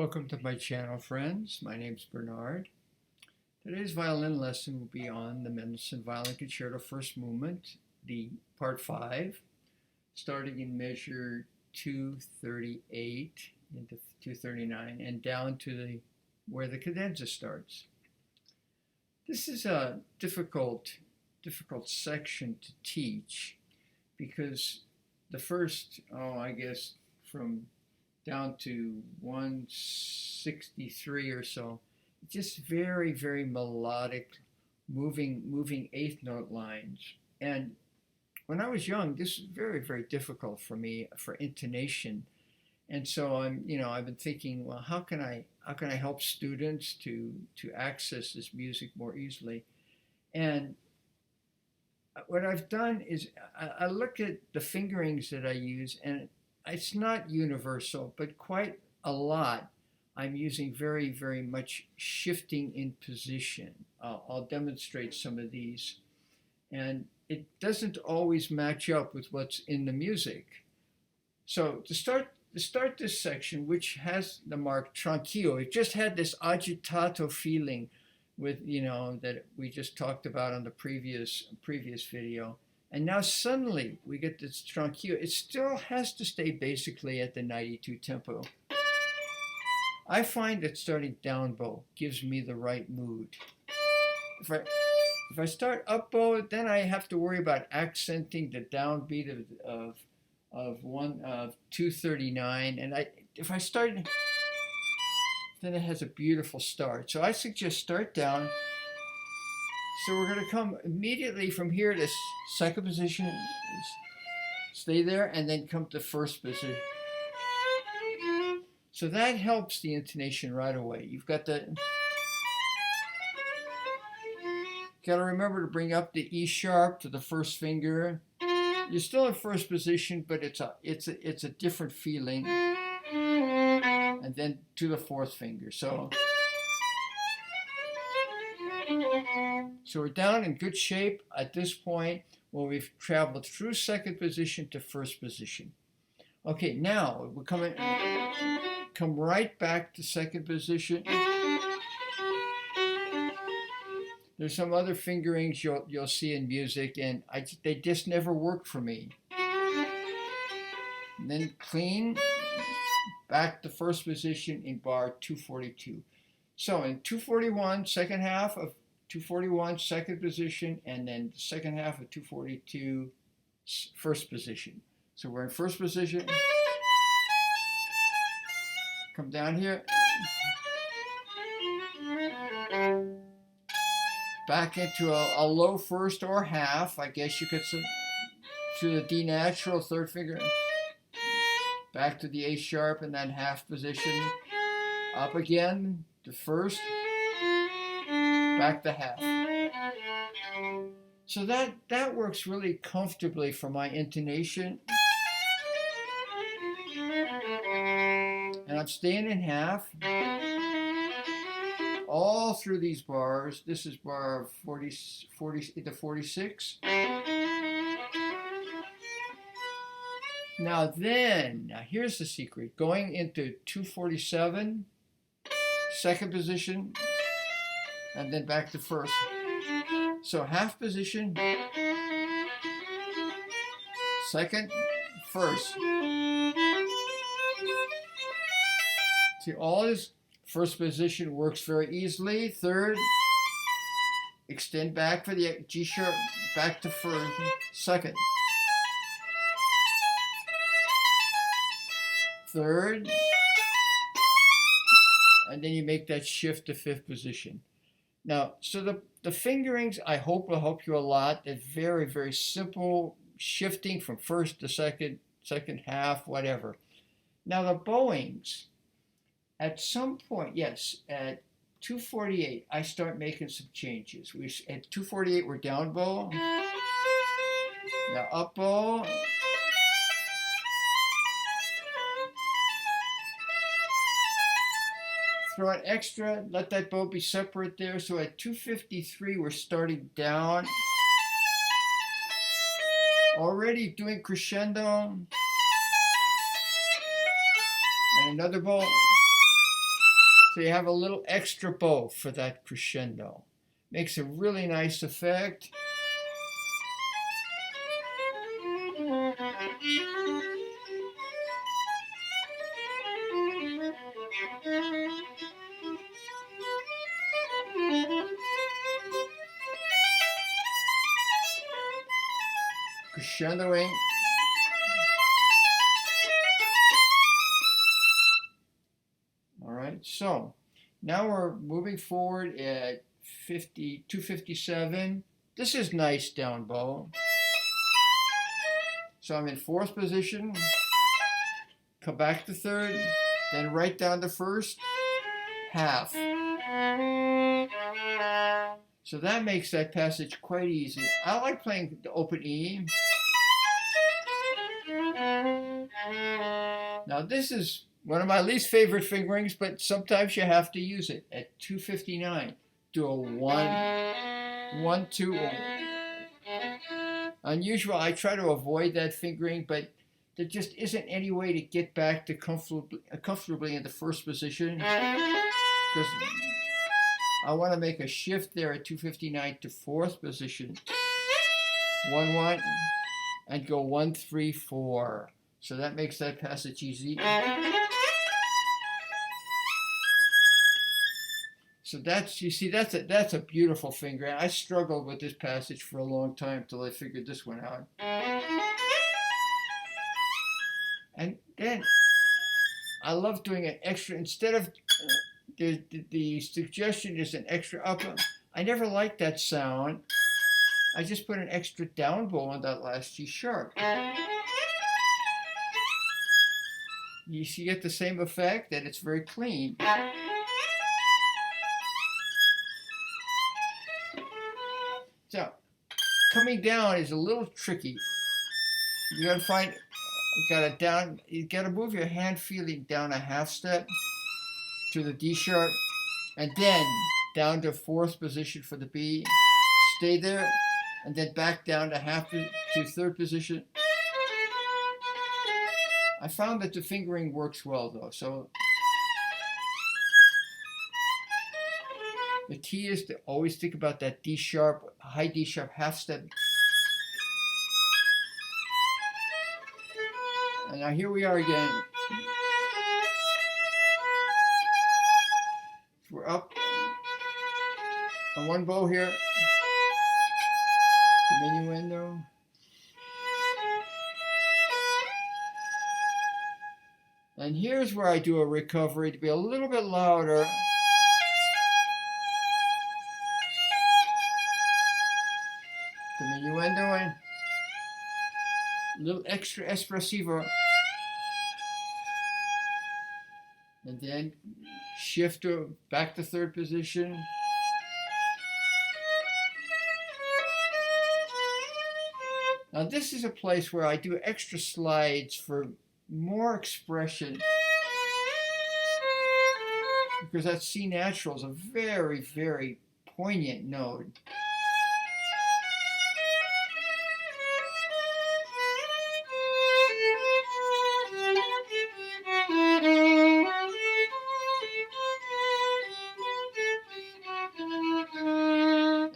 Welcome to my channel, friends. My name's Bernard. Today's violin lesson will be on the Mendelssohn Violin Concerto First Movement, the Part 5, starting in measure 238 into 239 and down to where the cadenza starts. This is a difficult section to teach because the first, I guess from down to 163 or so, just very, very melodic, moving eighth note lines. And when I was young, this was very, very difficult for me for intonation. And so I've been thinking, well, how can I help students to access this music more easily? And what I've done is I look at the fingerings that I use, and it's not universal, but quite a lot I'm using very, very much shifting in position. I'll demonstrate some of these. And it doesn't always match up with what's in the music. So to start this section, which has the mark tranquillo, it just had this agitato feeling with, that we just talked about on the previous video. And now suddenly we get this tranquillo. It still has to stay basically at the 92 tempo. I find that starting down bow gives me the right mood. If I start up bow, then I have to worry about accenting the downbeat of 239. And if I start, then it has a beautiful start. So I suggest start down. So we're going to come immediately from here to second position, stay there, and then come to first position. So that helps the intonation right away. You've got to remember to bring up the E sharp to the first finger. You're still in first position, but it's a different feeling. And then to the fourth finger. So we're down in good shape at this point when we've traveled through second position to first position. Okay, now we're come right back to second position. There's some other fingerings you'll see in music, and they just never work for me. And then clean back to first position in bar 242. So in 241, second half of 241, second position, and then the second half of 242, first position. So we're in first position. Come down here. Back into a low first or half, I guess you could say, to the D natural, third finger. Back to the A sharp and then half position. Up again to first. Back to half. So that works really comfortably for my intonation. And I'm staying in half all through these bars. This is bar 40 to 46. Now here's the secret. Going into 247, second position, and then back to first. So half position, second, first. See, all this first position works very easily. Third, extend back for the G sharp, back to first, second. Third, and then you make that shift to fifth position. Now, so the fingerings, I hope, will help you a lot. They're very, very simple, shifting from first to second half, whatever. Now, the bowings, at some point, yes, at 248, I start making some changes. At 248, we're down bow. Now, up bow. Throw an extra, let that bow be separate there. So at 253, we're starting down. Already doing crescendo. And another bow. So you have a little extra bow for that crescendo. Makes a really nice effect. Crescendoing. All right, so now we're moving forward at 257. This is nice down bow. So I'm in fourth position, come back to third, then right down to first, half. So that makes that passage quite easy. I like playing the open E. Now this is one of my least favorite fingerings, but sometimes you have to use it. At 259, do a 1, 1, 2. Unusual, I try to avoid that fingering, but there just isn't any way to get back to comfortably in the first position, because I want to make a shift there at 259 to fourth position. 1, 1, and go 1, 3, 4. So that makes that passage easy. So that's, you see, that's a beautiful finger. I struggled with this passage for a long time until I figured this one out. And then I love doing an extra, instead of the suggestion is an extra up. I never liked that sound. I just put an extra down bow on that last G sharp. You get the same effect, and it's very clean. So, coming down is a little tricky. You gotta find, you gotta move your hand feeling down a half step to the D sharp, and then down to fourth position for the B. Stay there, and then back down to third position. I found that the fingering works well though, so the key is to always think about that D sharp, high D sharp half step. And now here we are again. So we're up on one bow here, diminuendo. And here's where I do a recovery to be a little bit louder. Diminuendo and a little extra espressivo. And then shift back to third position. Now this is a place where I do extra slides for more expression, because that C natural is a very, very poignant note.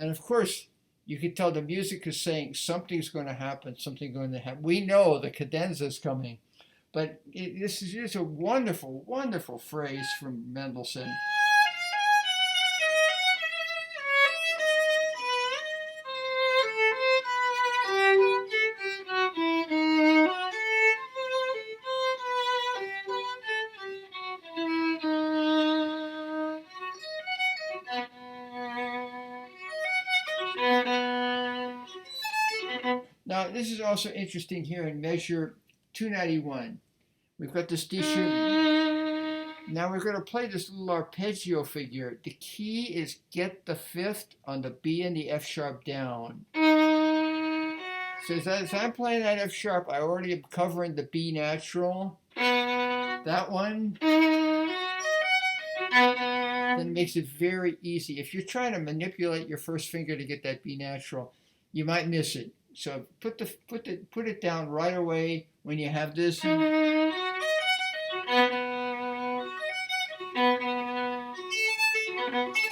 And of course, you can tell the music is saying something's going to happen, something's going to happen. We know the cadenza is coming. But this is just a wonderful, wonderful phrase from Mendelssohn. Now, this is also interesting here in measure 291. We've got this D sharp. Now we're going to play this little arpeggio figure. The key is get the fifth on the B and the F sharp down. So as I'm playing that F sharp, I already am covering the B natural. That one. Then makes it very easy. If you're trying to manipulate your first finger to get that B natural, you might miss it. So put it down right away when you have this.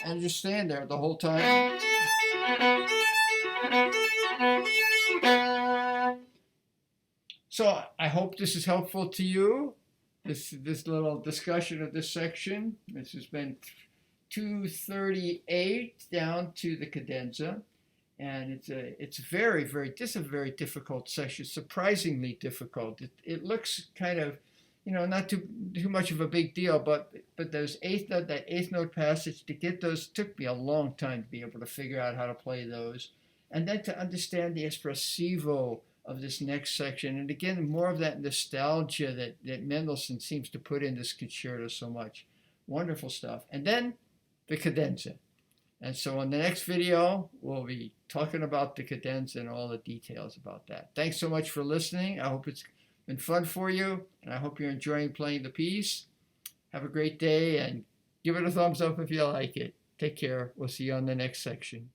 and just stand there the whole time. So I hope this is helpful to you. This little discussion of this section. This has been 238 down to the cadenza, and it's very this is a very difficult section. Surprisingly difficult. It looks kind of, not too much of a big deal, but those that eighth note passage, to get those took me a long time to be able to figure out how to play those, and then to understand the espressivo of this next section, and again more of that nostalgia that Mendelssohn seems to put in this concerto so much. Wonderful stuff. And then the cadenza. And so on the next video, we'll be talking about the cadenza and all the details about that. Thanks so much for listening. I hope it's been fun for you, and I hope you're enjoying playing the piece. Have a great day, and give it a thumbs up if you like it. Take care. We'll see you on the next section.